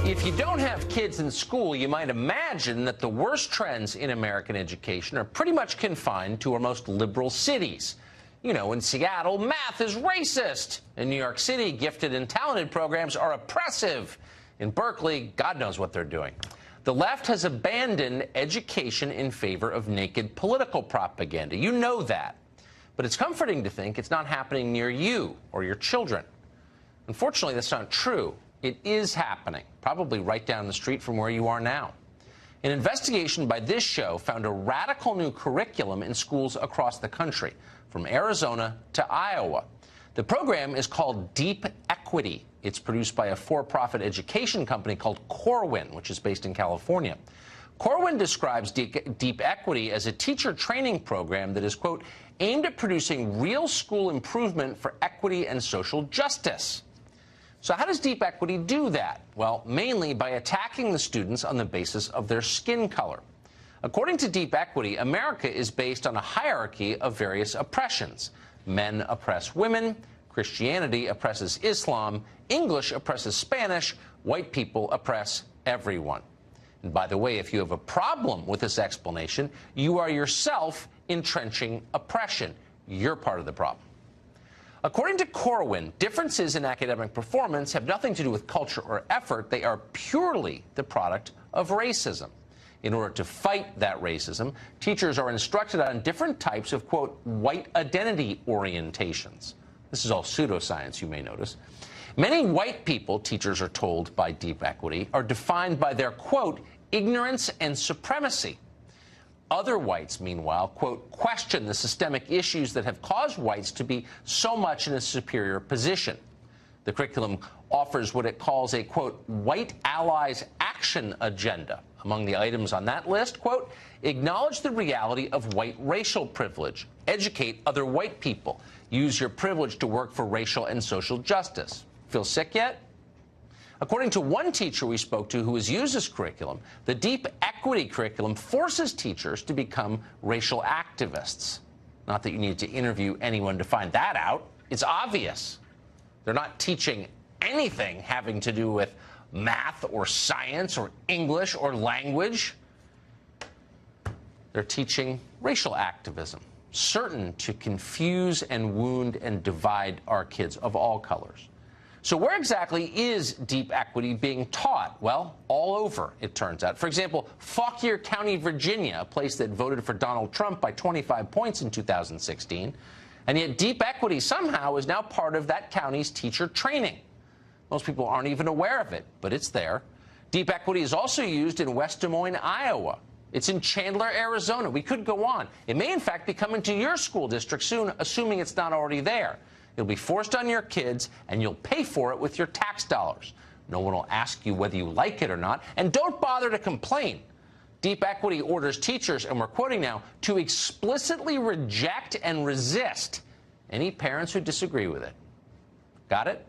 If you don't have kids in school, you might imagine that the worst trends in American education are pretty much confined to our most liberal cities. You know, in Seattle, math is racist. In New York City, gifted and talented programs are oppressive. In Berkeley, God knows what they're doing. The left has abandoned education in favor of naked political propaganda. You know that. But it's comforting to think it's not happening near you or your children. Unfortunately, that's not true. It is happening, probably right down the street from where you are now. An investigation by this show found a radical new curriculum in schools across the country, from Arizona to Iowa. The program is called Deep Equity. It's produced by a for-profit education company called Corwin, which is based in California. Corwin describes Deep Equity as a teacher training program that is, quote, aimed at producing real school improvement for equity and social justice. So how does Deep Equity do that? Well, mainly by attacking the students on the basis of their skin color. According to Deep Equity, America is based on a hierarchy of various oppressions. Men oppress women, Christianity oppresses Islam, English oppresses Spanish, white people oppress everyone. And by the way, if you have a problem with this explanation, you are yourself entrenching oppression. You're part of the problem. According to Corwin, differences in academic performance have nothing to do with culture or effort. They are purely the product of racism. In order to fight that racism, teachers are instructed on different types of, quote, white identity orientations. This is all pseudoscience, you may notice. Many white people, teachers are told by Deep Equity, are defined by their, quote, ignorance and supremacy. Other whites, meanwhile, quote, question the systemic issues that have caused whites to be so much in a superior position. The curriculum offers what it calls a, quote, white allies action agenda. Among the items on that list, quote, acknowledge the reality of white racial privilege, educate other white people, use your privilege to work for racial and social justice. Feel sick yet? According to one teacher we spoke to who has used this curriculum, the Deep Equity curriculum forces teachers to become racial activists. Not that you need to interview anyone to find that out. It's obvious. They're not teaching anything having to do with math or science or English or language. They're teaching racial activism, certain to confuse and wound and divide our kids of all colors. So where exactly is Deep Equity being taught? Well, all over, it turns out. For example, Fauquier County, Virginia, a place that voted for Donald Trump by 25 points in 2016. And yet Deep Equity somehow is now part of that county's teacher training. Most people aren't even aware of it, but it's there. Deep Equity is also used in West Des Moines, Iowa. It's in Chandler, Arizona. We could go on. It may, in fact, be coming to your school district soon, assuming it's not already there. It'll be forced on your kids, and you'll pay for it with your tax dollars. No one will ask you whether you like it or not, and don't bother to complain. Deep Equity orders teachers, and we're quoting now, to explicitly reject and resist any parents who disagree with it. Got it?